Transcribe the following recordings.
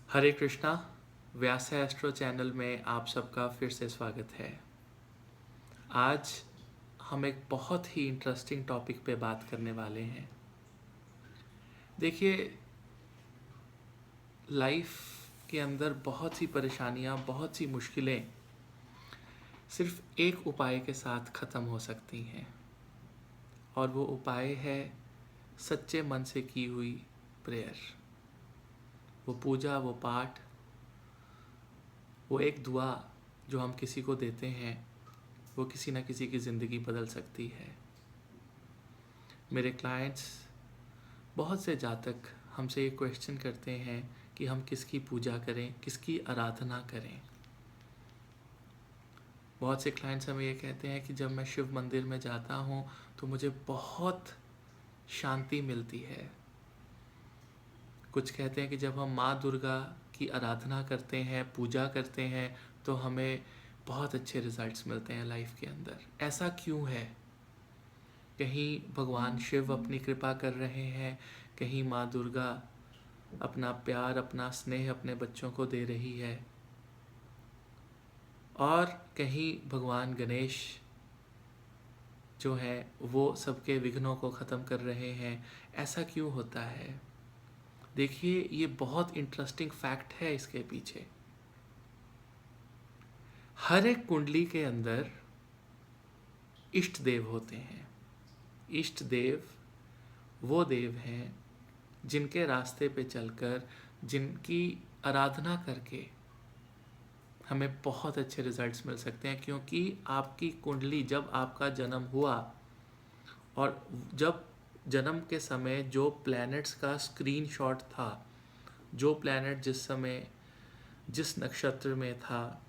हरे कृष्णा। व्यास astro channel में आप सबका फिर से स्वागत है। आज हम एक बहुत ही इंटरेस्टिंग टॉपिक पे बात करने वाले हैं। देखिए, लाइफ के अंदर बहुत सी परेशानियां, बहुत सी मुश्किलें सिर्फ एक उपाय के साथ ख़त्म हो सकती हैं, और वो उपाय है सच्चे मन से की हुई प्रेयर। वो पूजा, वो पाठ, वो एक दुआ जो हम किसी को देते हैं, वो किसी न किसी की ज़िंदगी बदल सकती है। मेरे क्लाइंट्स, बहुत से जातक हमसे ये क्वेश्चन करते हैं कि हम किसकी पूजा करें, किसकी आराधना करें। बहुत से क्लाइंट्स हमें ये कहते हैं कि जब मैं शिव मंदिर में जाता हूँ तो मुझे बहुत शांति मिलती है। कुछ कहते हैं कि जब हम माँ दुर्गा की आराधना करते हैं, पूजा करते हैं, तो हमें बहुत अच्छे रिजल्ट्स मिलते हैं लाइफ के अंदर। ऐसा क्यों है? कहीं भगवान शिव अपनी कृपा कर रहे हैं, कहीं माँ दुर्गा अपना प्यार, अपना स्नेह अपने बच्चों को दे रही है, और कहीं भगवान गणेश जो हैं वो सबके विघ्नों को ख़त्म कर रहे हैं। ऐसा क्यों होता है? देखिए, ये बहुत इंटरेस्टिंग फैक्ट है इसके पीछे। हर एक कुंडली के अंदर इष्ट देव होते हैं। इष्ट देव वो देव हैं जिनके रास्ते पे चलकर, जिनकी आराधना करके हमें बहुत अच्छे रिजल्ट्स मिल सकते हैं। क्योंकि आपकी कुंडली, जब आपका जन्म हुआ और जब जन्म के समय जो प्लैनेट्स का स्क्रीनशॉट था, जो प्लैनेट जिस समय जिस नक्षत्र में था,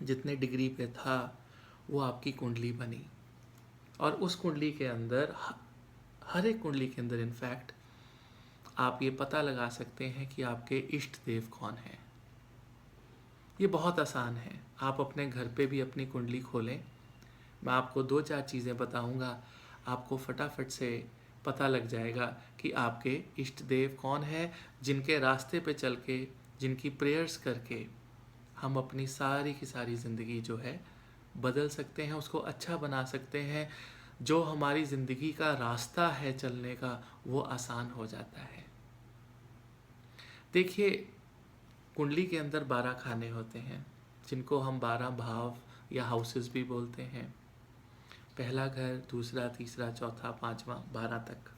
जितने डिग्री पे था, वो आपकी कुंडली बनी। और उस कुंडली के अंदर, हर एक कुंडली के अंदर इनफैक्ट आप ये पता लगा सकते हैं कि आपके इष्ट देव कौन हैं। ये बहुत आसान है। आप अपने घर पे भी अपनी कुंडली खोलें। मैं आपको 2-4 चीज़ें बताऊंगा, आपको फटाफट से पता लग जाएगा कि आपके इष्ट देव कौन है, जिनके रास्ते पे चल के, जिनकी प्रेयर्स करके हम अपनी सारी की सारी ज़िंदगी जो है बदल सकते हैं, उसको अच्छा बना सकते हैं। जो हमारी ज़िंदगी का रास्ता है चलने का, वो आसान हो जाता है। देखिए, कुंडली के अंदर 12 खाने होते हैं, जिनको हम 12 भाव या हाउसेस भी बोलते हैं। पहला घर, दूसरा, तीसरा, चौथा, पांचवा, 12 तक।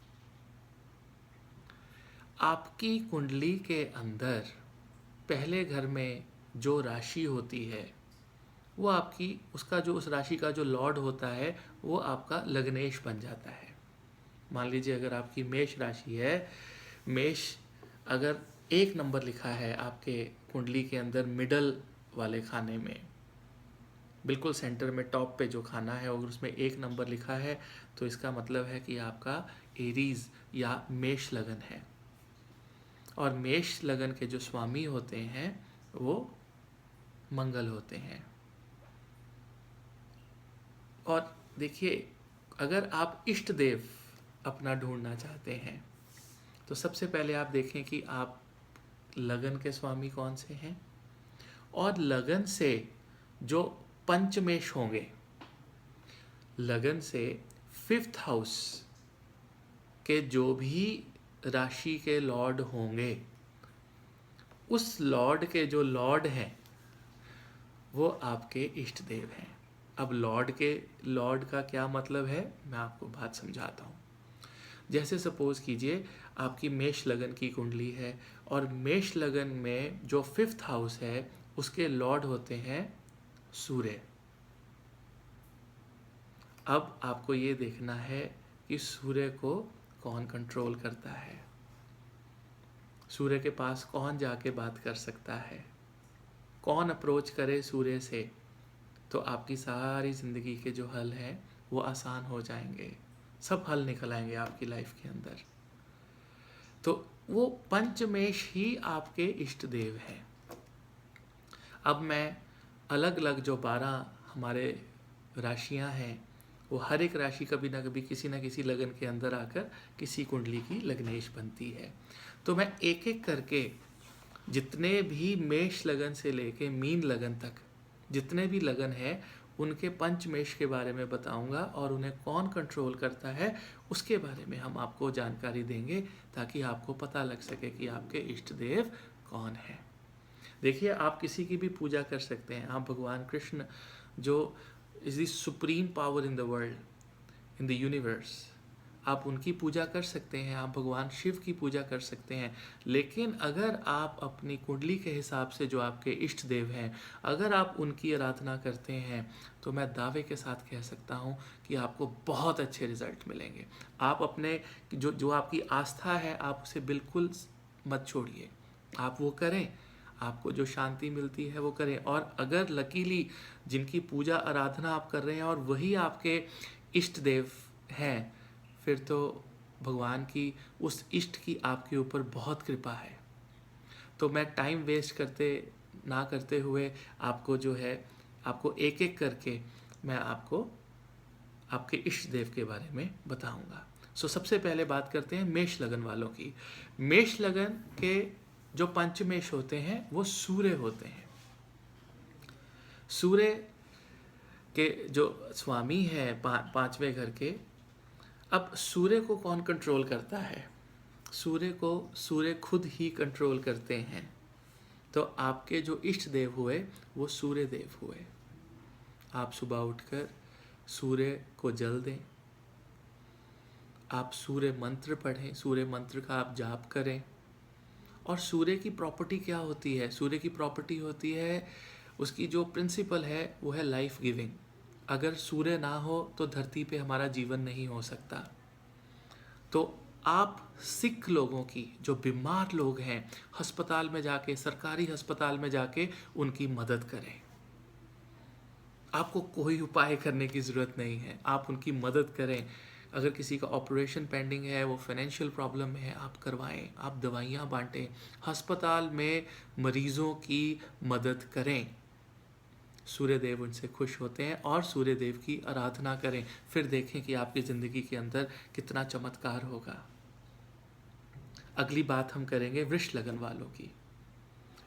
आपकी कुंडली के अंदर पहले घर में जो राशि होती है, वो आपकी, उसका जो, उस राशि का जो लॉर्ड होता है, वो आपका लग्नेश बन जाता है। मान लीजिए अगर आपकी मेष राशि है, मेष अगर 1 नंबर लिखा है आपके कुंडली के अंदर, मिडल वाले खाने में, बिल्कुल सेंटर में टॉप पे जो खाना है, अगर उसमें 1 नंबर लिखा है, तो इसका मतलब है कि आपका एरीज या मेष लगन है। और मेष लगन के जो स्वामी होते हैं वो मंगल होते हैं। और देखिए, अगर आप इष्ट देव अपना ढूंढना चाहते हैं, तो सबसे पहले आप देखें कि आप लगन के स्वामी कौन से हैं, और लगन से जो पंचमेश होंगे, लगन से 5th हाउस के जो भी राशि के लॉर्ड होंगे, उस लॉर्ड के जो लॉर्ड हैं वो आपके इष्ट देव हैं। अब लॉर्ड का क्या मतलब है, मैं आपको बात समझाता हूँ। जैसे सपोज कीजिए आपकी मेष लगन की कुंडली है, और मेष लगन में जो 5th हाउस है, उसके लॉर्ड होते हैं सूर्य। अब आपको ये देखना है कि सूर्य को कौन कंट्रोल करता है, सूर्य के पास कौन जाके बात कर सकता है, कौन अप्रोच करे सूर्य से, तो आपकी सारी ज़िंदगी के जो हल हैं वो आसान हो जाएंगे। सब हल निकल आएंगे आपकी लाइफ के अंदर। तो वो पंचमेश ही आपके इष्ट देव हैं। अब मैं अलग अलग जो 12 हमारे राशियां हैं, वो हर एक राशि कभी ना कभी किसी न किसी लगन के अंदर आकर किसी कुंडली की लग्नेश बनती है। तो मैं एक एक करके जितने भी मेष लगन से लेके मीन लगन तक जितने भी लगन है उनके पंचमेश के बारे में बताऊंगा और उन्हें कौन कंट्रोल करता है उसके बारे में हम आपको जानकारी देंगे, ताकि आपको पता लग सके कि आपके इष्ट देव कौन है। देखिए, आप किसी की भी पूजा कर सकते हैं। आप भगवान कृष्ण जो is the supreme power in the world, in the universe, आप उनकी पूजा कर सकते हैं, आप भगवान शिव की पूजा कर सकते हैं। लेकिन अगर आप अपनी कुंडली के हिसाब से जो आपके इष्ट देव हैं, अगर आप उनकी आराधना करते हैं, तो मैं दावे के साथ कह सकता हूँ कि आपको बहुत अच्छे रिजल्ट मिलेंगे। आप अपने जो जो आपकी आस्था है, आप उसे बिल्कुल मत छोड़िए, आप वो करें, आपको जो शांति मिलती है वो करें। और अगर लकीली जिनकी पूजा आराधना आप कर रहे हैं और वही आपके इष्ट देव हैं, फिर तो भगवान की, उस इष्ट की आपके ऊपर बहुत कृपा है। तो मैं टाइम वेस्ट करते हुए आपको जो है, आपको एक एक करके मैं आपको आपके इष्ट देव के बारे में बताऊंगा। सबसे पहले बात करते हैं मेष लगन वालों की। मेष लगन के जो पंचमेश होते हैं वो सूर्य होते हैं। सूर्य के जो स्वामी है पांचवें घर के, अब सूर्य को कौन कंट्रोल करता है? सूर्य को सूर्य खुद ही कंट्रोल करते हैं। तो आपके जो इष्ट देव हुए वो सूर्य देव हुए। आप सुबह उठकर सूर्य को जल दें, आप सूर्य मंत्र पढ़ें, सूर्य मंत्र का आप जाप करें। और सूर्य की प्रॉपर्टी क्या होती है? सूर्य की प्रॉपर्टी होती है, उसकी जो प्रिंसिपल है वो है लाइफ गिविंग। अगर सूर्य ना हो तो धरती पे हमारा जीवन नहीं हो सकता। तो आप सिख लोगों की, जो बीमार लोग हैं, अस्पताल में जाके, सरकारी अस्पताल में जाके उनकी मदद करें। आपको कोई उपाय करने की ज़रूरत नहीं है, आप उनकी मदद करें। अगर किसी का ऑपरेशन पेंडिंग है, वो फाइनेंशियल प्रॉब्लम है, आप करवाएं, आप दवाइयाँ बांटें, अस्पताल में मरीज़ों की मदद करें। सूर्यदेव उनसे खुश होते हैं और सूर्यदेव की आराधना करें। फिर देखें कि आपकी ज़िंदगी के अंदर कितना चमत्कार होगा। अगली बात हम करेंगे वृष लगन वालों की।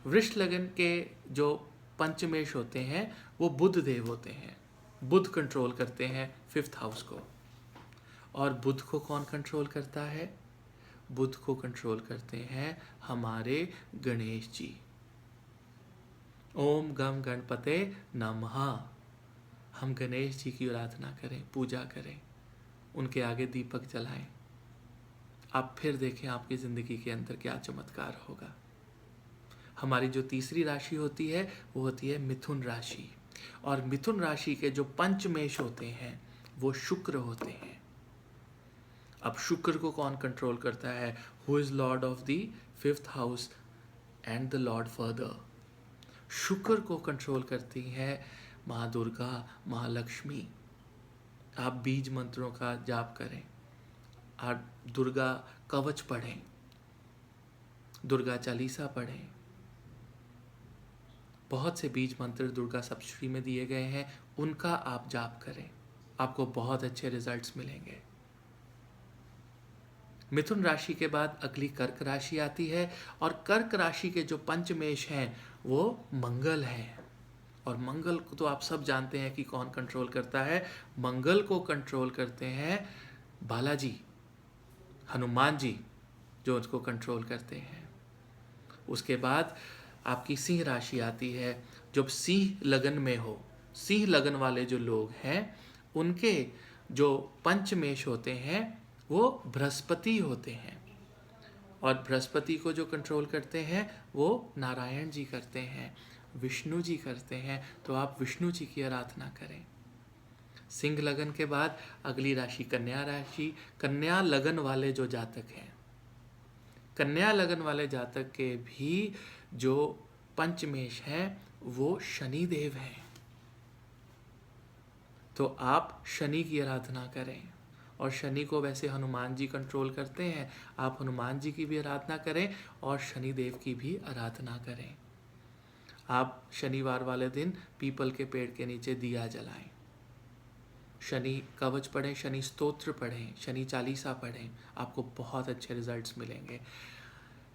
वृष लगन के जो पंचमेश होते हैं वो बुध देव होते हैं। बुध कंट्रोल करते हैं 5th हाउस को। और बुध को कौन कंट्रोल करता है? बुध को कंट्रोल करते हैं हमारे गणेश जी। ओम गम गणपते नमः। हम गणेश जी की आराधना करें, पूजा करें, उनके आगे दीपक जलाएं। आप फिर देखें आपकी ज़िंदगी के अंदर क्या चमत्कार होगा। हमारी जो तीसरी राशि होती है वो होती है मिथुन राशि। और मिथुन राशि के जो पंचमेश होते हैं वो शुक्र होते हैं। अब शुक्र को कौन कंट्रोल करता है? Who is Lord of the 5th house and the Lord father. शुक्र को कंट्रोल करती है माँ दुर्गा, माँ लक्ष्मी। आप बीज मंत्रों का जाप करें, आप दुर्गा कवच पढ़ें, दुर्गा चालीसा पढ़ें। बहुत से बीज मंत्र दुर्गा सप्तशती में दिए गए हैं, उनका आप जाप करें, आपको बहुत अच्छे रिजल्ट्स मिलेंगे। मिथुन राशि के बाद अगली कर्क राशि आती है। और कर्क राशि के जो पंचमेश हैं वो मंगल हैं। और मंगल को तो आप सब जानते हैं कि कौन कंट्रोल करता है। मंगल को कंट्रोल करते हैं बालाजी, हनुमान जी, जो उसको कंट्रोल करते हैं। उसके बाद आपकी सिंह राशि आती है। जब सिंह लगन में हो, सिंह लगन वाले जो लोग हैं उनके जो पंचमेश होते हैं वो बृहस्पति होते हैं। और बृहस्पति को जो कंट्रोल करते हैं वो नारायण जी करते हैं, विष्णु जी करते हैं। तो आप विष्णु जी की आराधना करें। सिंह लगन के बाद अगली राशि कन्या राशि। कन्या लगन वाले जो जातक हैं, कन्या लगन वाले जातक के भी जो पंचमेश हैं वो शनि देव हैं। तो आप शनि की आराधना करें। और शनि को वैसे हनुमान जी कंट्रोल करते हैं, आप हनुमान जी की भी आराधना करें और शनि देव की भी आराधना करें। आप शनिवार वाले दिन पीपल के पेड़ के नीचे दिया जलाएं, शनि कवच पढ़ें, शनि स्तोत्र पढ़ें, शनि चालीसा पढ़ें, आपको बहुत अच्छे रिजल्ट्स मिलेंगे।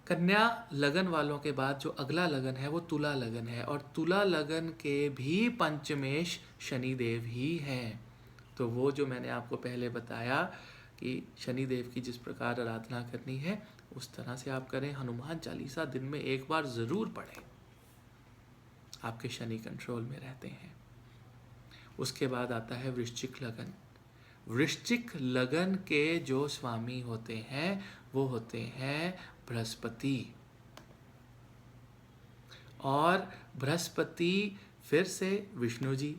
कन्या लगन वालों के बाद जो अगला लगन है वो तुला लगन है, और तुला लगन के भी पंचमेश शनिदेव ही हैं। तो वो जो मैंने आपको पहले बताया कि शनिदेव की जिस प्रकार आराधना करनी है उस तरह से आप करें। हनुमान चालीसा दिन में एक बार ज़रूर पढ़ें, आपके शनि कंट्रोल में रहते हैं। उसके बाद आता है वृश्चिक लगन। वृश्चिक लगन के जो स्वामी होते हैं वो होते हैं बृहस्पति, और बृहस्पति फिर से विष्णु जी,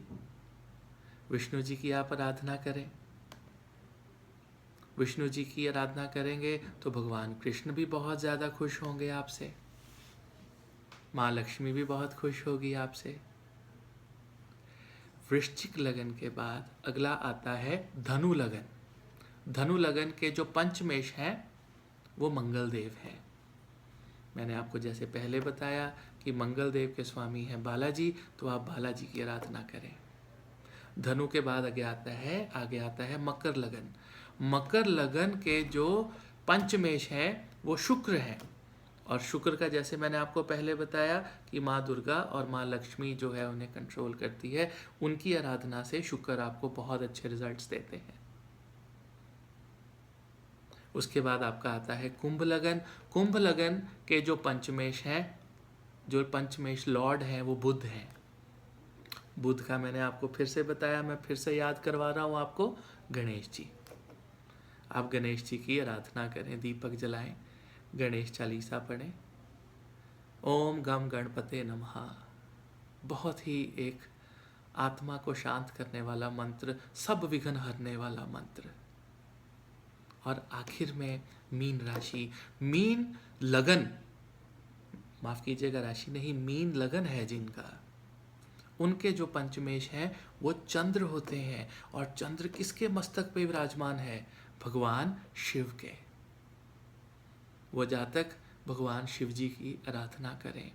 विष्णु जी की आप आराधना करें। विष्णु जी की आराधना करेंगे तो भगवान कृष्ण भी बहुत ज़्यादा खुश होंगे आपसे, माँ लक्ष्मी भी बहुत खुश होगी आपसे। वृश्चिक लगन के बाद अगला आता है धनु लगन। धनु लगन के जो पंचमेश हैं वो मंगल देव हैं। मैंने आपको जैसे पहले बताया कि मंगल देव के स्वामी हैं बालाजी, तो आप बालाजी की आराधना करें। धनु के बाद आगे आता है मकर लगन। मकर लगन के जो पंचमेश हैं वो शुक्र हैं, और शुक्र का जैसे मैंने आपको पहले बताया कि माँ दुर्गा और माँ लक्ष्मी जो है उन्हें कंट्रोल करती है, उनकी आराधना से शुक्र आपको बहुत अच्छे रिजल्ट्स देते हैं। उसके बाद आपका आता है कुंभ लगन। कुंभ लगन के जो पंचमेश हैं, जो पंचमेश लॉर्ड हैं वो बुध हैं। बुध का मैंने आपको फिर से बताया, मैं फिर से याद करवा रहा हूँ आपको, गणेश जी। आप गणेश जी की आराधना करें, दीपक जलाएं, गणेश चालीसा पढ़ें, ओम गम गणपते नमः। बहुत ही एक आत्मा को शांत करने वाला मंत्र, सब विघ्न हरने वाला मंत्र। और आखिर में मीन राशि, मीन लगन, माफ कीजिएगा राशि नहीं, मीन लगन है जिनका, उनके जो पंचमेश हैं वो चंद्र होते हैं। और चंद्र किसके मस्तक पे विराजमान है? भगवान शिव के। वो जातक भगवान शिव जी की आराधना करें।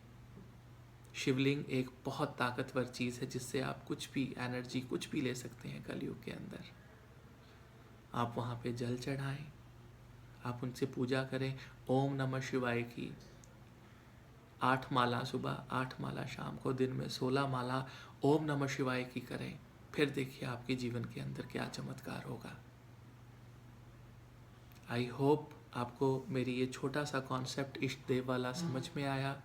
शिवलिंग एक बहुत ताकतवर चीज़ है जिससे आप कुछ भी एनर्जी कुछ भी ले सकते हैं कलयुग के अंदर। आप वहाँ पे जल चढ़ाएं, आप उनसे पूजा करें। ओम नमः शिवाय की 8 माला सुबह, 8 माला शाम को, दिन में 16 माला ओम नमः शिवाय की करें। फिर देखिए आपके जीवन के अंदर क्या चमत्कार होगा। आई होप आपको मेरी ये छोटा सा कॉन्सेप्ट इष्ट देव वाला समझ में आया।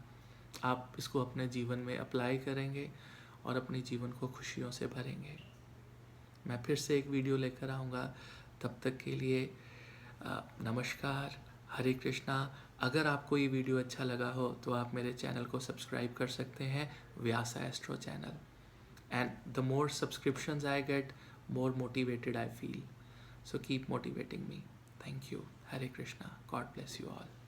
आप इसको अपने जीवन में अप्लाई करेंगे और अपने जीवन को खुशियों से भरेंगे। मैं फिर से एक वीडियो लेकर आऊँगा, तब तक के लिए नमस्कार, हरे कृष्णा। अगर आपको ये वीडियो अच्छा लगा हो तो आप मेरे चैनल को सब्सक्राइब कर सकते हैं, Vyasa astro channel. And the more subscriptions I get, more motivated I feel. So keep motivating me. Thank you. Hare Krishna. God bless you all.